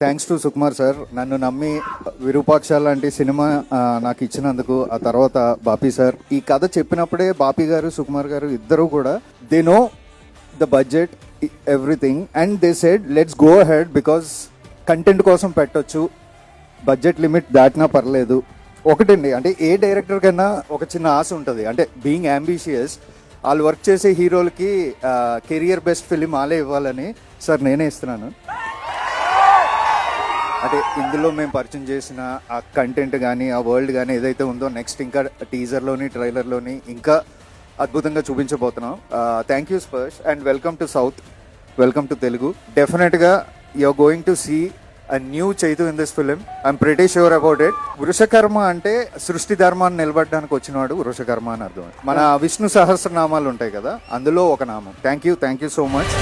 Thanks to Sukumar sir, నన్ను నమ్మి విరూపాక్ష లాంటి సినిమా నాకు ఇచ్చినందుకు. ఆ తర్వాత బాపీ సార్ ఈ కథ చెప్పినప్పుడే బాపీ గారు సుకుమార్ గారు ఇద్దరు కూడా they know the budget everything and they said let's go ahead because content కోసం పెట్టొచ్చు, బడ్జెట్ లిమిట్ దాటినా పర్లేదు. ఒకటండి, అంటే ఏ డైరెక్టర్ కన్నా ఒక చిన్న ఆశ ఉంటుంది, అంటే బీయింగ్ అంబిషియస్. వాళ్ళు వర్క్ చేసే హీరోలకి కెరియర్ బెస్ట్ ఫిలిం వాళ్ళే ఇవ్వాలని సార్ నేనే ఇస్తున్నాను. అంటే ఇందులో మేము పరిచయం చేసిన ఆ కంటెంట్ కానీ ఆ వరల్డ్ కానీ ఏదైతే ఉందో నెక్స్ట్ ఇంకా టీజర్లోని ట్రైలర్లోని ఇంకా అద్భుతంగా చూపించబోతున్నాం. Thank you Sparsh and welcome to south, welcome to Telugu. డెఫినెట్గా you're going to see a new Chaitu in this film. I'm pretty sure about it. Vrushakarma అంటే సృష్టి ధర్మాన్ని నిలబడడానికి వచ్చినవాడు వృషకర్మ అని అర్థం. మన విష్ణు సహస్రనామాలు ఉంటాయి కదా, అందులో ఒక నామం. Thank you so much.